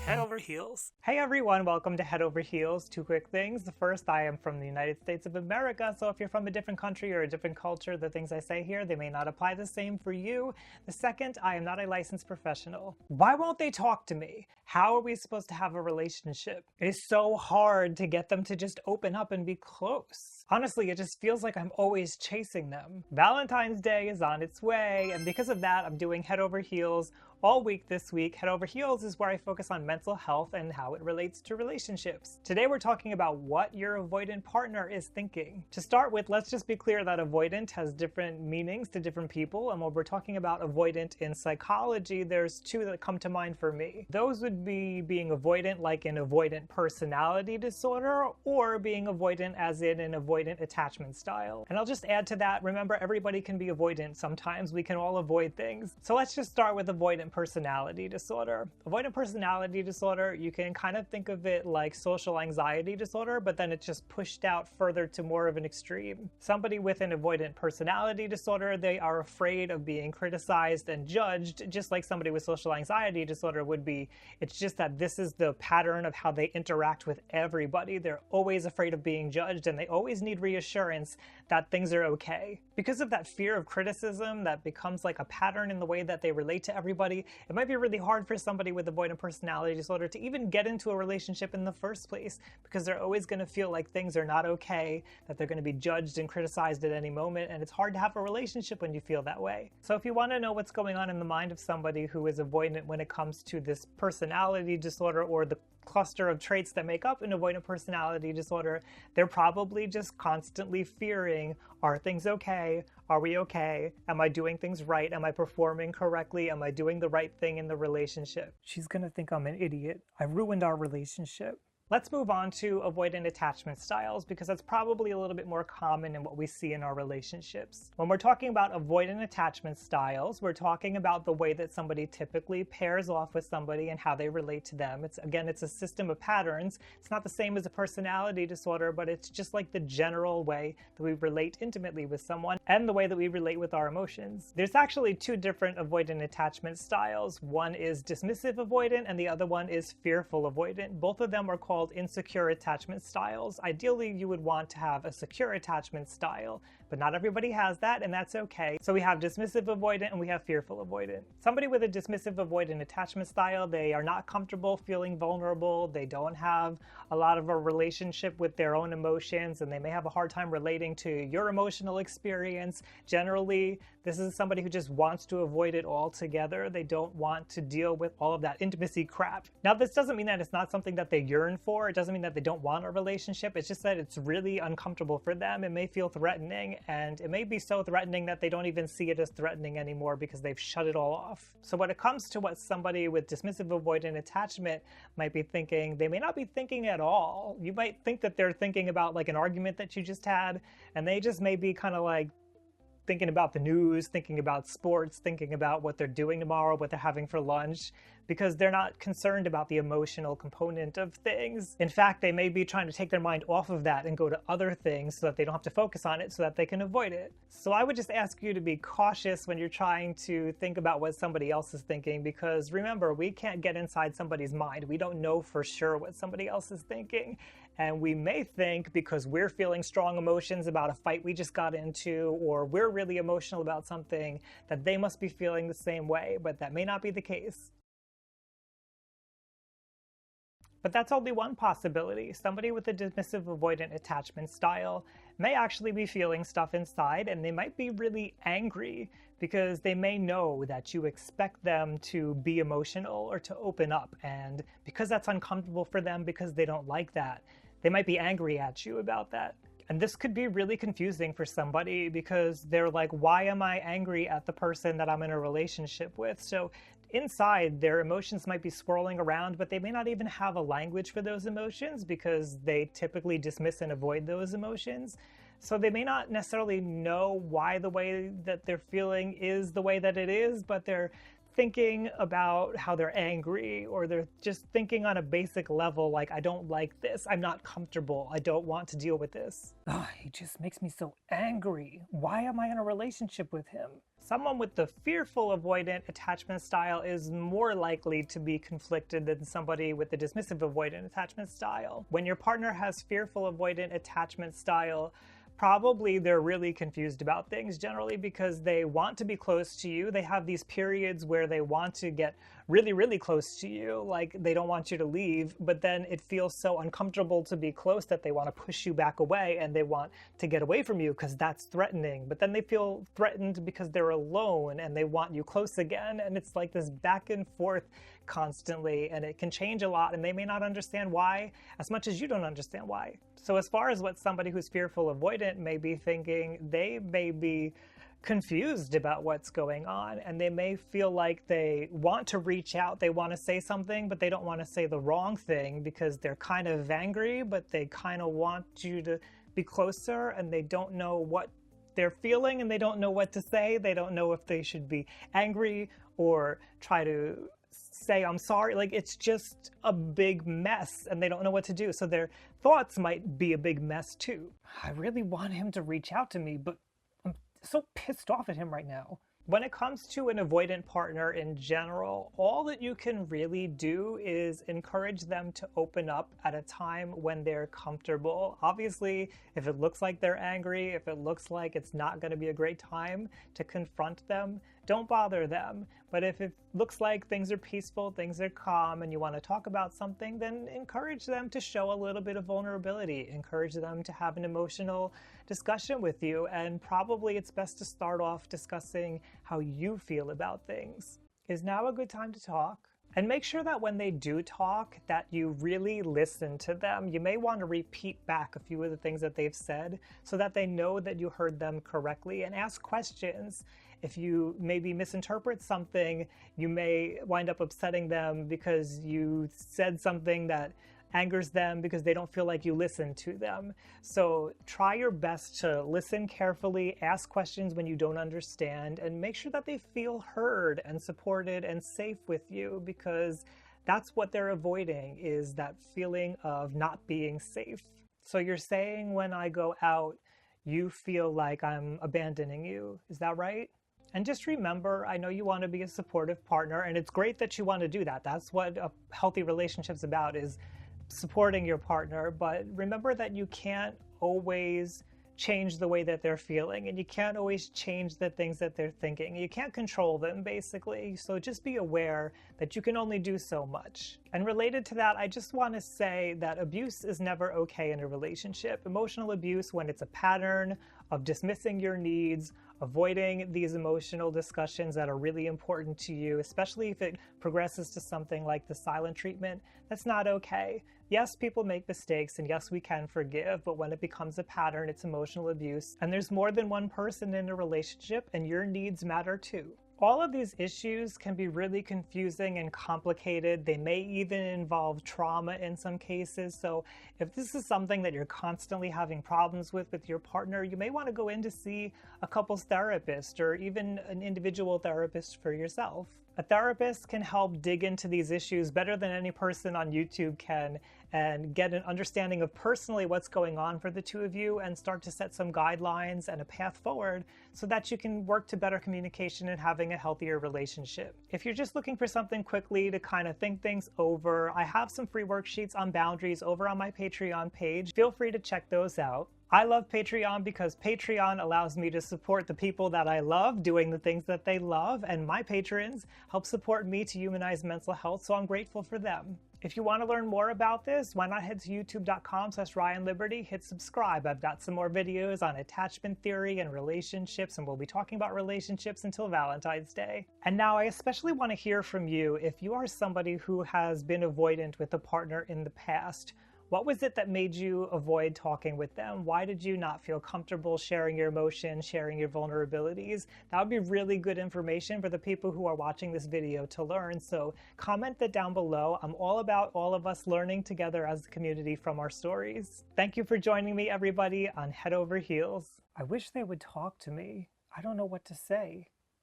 Head over heels. Hey everyone, welcome to Head Over Heels. Two quick things. The first, I am from the United States of America, so if you're from a different country or a different culture, the things I say here, they may not apply the same for you. The second, I am not a licensed professional. Why won't they talk to me? How are we supposed to have a relationship? It is so hard to get them to just open up and be close. Honestly, it just feels like I'm always chasing them. Valentine's Day is on its way, and because of that, I'm doing Head Over Heels all week this week. Head Over Heels is where I focus on mental health and how it relates to relationships. Today we're talking about what your avoidant partner is thinking. To start with, let's just be clear that avoidant has different meanings to different people, and when we're talking about avoidant in psychology, there's two that come to mind for me. Those would be being avoidant like an avoidant personality disorder, or being avoidant as in an avoidant attachment style. And I'll just add to that, remember, everybody can be avoidant. Sometimes we can all avoid things. So let's just start with avoidant personality disorder. Avoidant personality disorder, you can kind of think of it like social anxiety disorder, but then it's just pushed out further to more of an extreme. Somebody with an avoidant personality disorder, they are afraid of being criticized and judged, just like somebody with social anxiety disorder would be. It's just that this is the pattern of how they interact with everybody. They're always afraid of being judged, and they always need reassurance that things are okay. Because of that fear of criticism that becomes like a pattern in the way that they relate to everybody, it might be really hard for somebody with avoidant personality disorder to even get into a relationship in the first place, because they're always going to feel like things are not okay, that they're going to be judged and criticized at any moment, and it's hard to have a relationship when you feel that way. So if you want to know what's going on in the mind of somebody who is avoidant when it comes to this personality disorder or the cluster of traits that make up an avoidant personality disorder, they're probably just constantly fearing, are things okay? Are we okay? Am I doing things right? Am I performing correctly? Am I doing the right thing in the relationship? She's gonna think I'm an idiot. I ruined our relationship. Let's move on to avoidant attachment styles, because that's probably a little bit more common in what we see in our relationships. When we're talking about avoidant attachment styles, we're talking about the way that somebody typically pairs off with somebody and how they relate to them. It's a system of patterns. It's not the same as a personality disorder, but it's just like the general way that we relate intimately with someone and the way that we relate with our emotions. There's actually two different avoidant attachment styles. One is dismissive avoidant and the other one is fearful avoidant. Both of them are called insecure attachment styles. Ideally, you would want to have a secure attachment style, but not everybody has that, and that's okay. So we have dismissive avoidant and we have fearful avoidant. Somebody with a dismissive avoidant attachment style, they are not comfortable feeling vulnerable, they don't have a lot of a relationship with their own emotions, and they may have a hard time relating to your emotional experience. Generally, this is somebody who just wants to avoid it altogether. They don't want to deal with all of that intimacy crap. Now, this doesn't mean that it's not something that they yearn for. It doesn't mean that they don't want a relationship. It's just that it's really uncomfortable for them. It may feel threatening, and it may be so threatening that they don't even see it as threatening anymore because they've shut it all off. So when it comes to what somebody with dismissive avoidant attachment might be thinking, they may not be thinking at all. You might think that they're thinking about like an argument that you just had, and they just may be kind of like thinking about the news, thinking about sports, thinking about what they're doing tomorrow, what they're having for lunch, because they're not concerned about the emotional component of things. In fact, they may be trying to take their mind off of that and go to other things so that they don't have to focus on it, so that they can avoid it. So I would just ask you to be cautious when you're trying to think about what somebody else is thinking, because remember, we can't get inside somebody's mind. We don't know for sure what somebody else is thinking. And we may think because we're feeling strong emotions about a fight we just got into, or we're really emotional about something, that they must be feeling the same way, but that may not be the case. But that's only one possibility. Somebody with a dismissive avoidant attachment style may actually be feeling stuff inside, and they might be really angry because they may know that you expect them to be emotional or to open up, and because that's uncomfortable for them, because they don't like that, they might be angry at you about that. And this could be really confusing for somebody because they're like, why am I angry at the person that I'm in a relationship with? So inside, their emotions might be swirling around, but they may not even have a language for those emotions because they typically dismiss and avoid those emotions. So they may not necessarily know why the way that they're feeling is the way that it is, but they're thinking about how they're angry, or they're just thinking on a basic level like, I don't like this, I'm not comfortable, I don't want to deal with this. Ugh, he just makes me so angry. Why am I in a relationship with him? Someone with the fearful avoidant attachment style is more likely to be conflicted than somebody with the dismissive avoidant attachment style. When your partner has fearful avoidant attachment style, probably they're really confused about things, generally because they want to be close to you. They have these periods where they want to get really, really close to you, like they don't want you to leave, but then it feels so uncomfortable to be close that they want to push you back away and they want to get away from you because that's threatening. But then they feel threatened because they're alone and they want you close again. And it's like this back and forth constantly, and it can change a lot, and they may not understand why as much as you don't understand why. So as far as what somebody who's fearful avoidant may be thinking, they may be confused about what's going on, and they may feel like they want to reach out, they want to say something, but they don't want to say the wrong thing because they're kind of angry, but they kind of want you to be closer, and they don't know what they're feeling, and they don't know what to say. They don't know if they should be angry or try to say I'm sorry. Like, it's just a big mess, and they don't know what to do. So their thoughts might be a big mess too. I really want him to reach out to me, but I'm so pissed off at him right now. When it comes to an avoidant partner in general, all that you can really do is encourage them to open up at a time when they're comfortable. Obviously, if it looks like they're angry, if it looks like it's not going to be a great time to confront them, don't bother them. But if it looks like things are peaceful, things are calm, and you want to talk about something, then encourage them to show a little bit of vulnerability. Encourage them to have an emotional discussion with you, and probably it's best to start off discussing how you feel about things. Is now a good time to talk? And make sure that when they do talk, that you really listen to them. You may want to repeat back a few of the things that they've said so that they know that you heard them correctly, and ask questions. If you maybe misinterpret something, you may wind up upsetting them because you said something that angers them because they don't feel like you listened to them. So try your best to listen carefully, ask questions when you don't understand, and make sure that they feel heard and supported and safe with you, because that's what they're avoiding, is that feeling of not being safe. So you're saying, when I go out, you feel like I'm abandoning you. Is that right? And just remember, I know you want to be a supportive partner, and it's great that you want to do that. That's what a healthy relationship's about, is supporting your partner. But remember that you can't always change the way that they're feeling, and you can't always change the things that they're thinking. You can't control them, basically. So just be aware that you can only do so much. And related to that, I just want to say that abuse is never okay in a relationship. Emotional abuse, when it's a pattern of dismissing your needs, avoiding these emotional discussions that are really important to you, especially if it progresses to something like the silent treatment, that's not okay. Yes, people make mistakes, and yes, we can forgive, but when it becomes a pattern, it's emotional abuse, and there's more than one person in a relationship, and your needs matter too. All of these issues can be really confusing and complicated. They may even involve trauma in some cases. So if this is something that you're constantly having problems with your partner, you may want to go in to see a couples therapist, or even an individual therapist for yourself. A therapist can help dig into these issues better than any person on YouTube can, and get an understanding of personally what's going on for the two of you, and start to set some guidelines and a path forward so that you can work to better communication and having a healthier relationship. If you're just looking for something quickly to kind of think things over, I have some free worksheets on boundaries over on my Patreon page. Feel free to check those out. I love Patreon because Patreon allows me to support the people that I love doing the things that they love, and my patrons help support me to humanize mental health, so I'm grateful for them. If you want to learn more about this, why not head to youtube.com/RyanLiberty, hit subscribe. I've got some more videos on attachment theory and relationships, and we'll be talking about relationships until Valentine's Day. And now I especially want to hear from you. If you are somebody who has been avoidant with a partner in the past, what was it that made you avoid talking with them? Why did you not feel comfortable sharing your emotions, sharing your vulnerabilities? That would be really good information for the people who are watching this video to learn. So comment that down below. I'm all about all of us learning together as a community from our stories. Thank you for joining me, everybody, on Head Over Heels. I wish they would talk to me. I don't know what to say.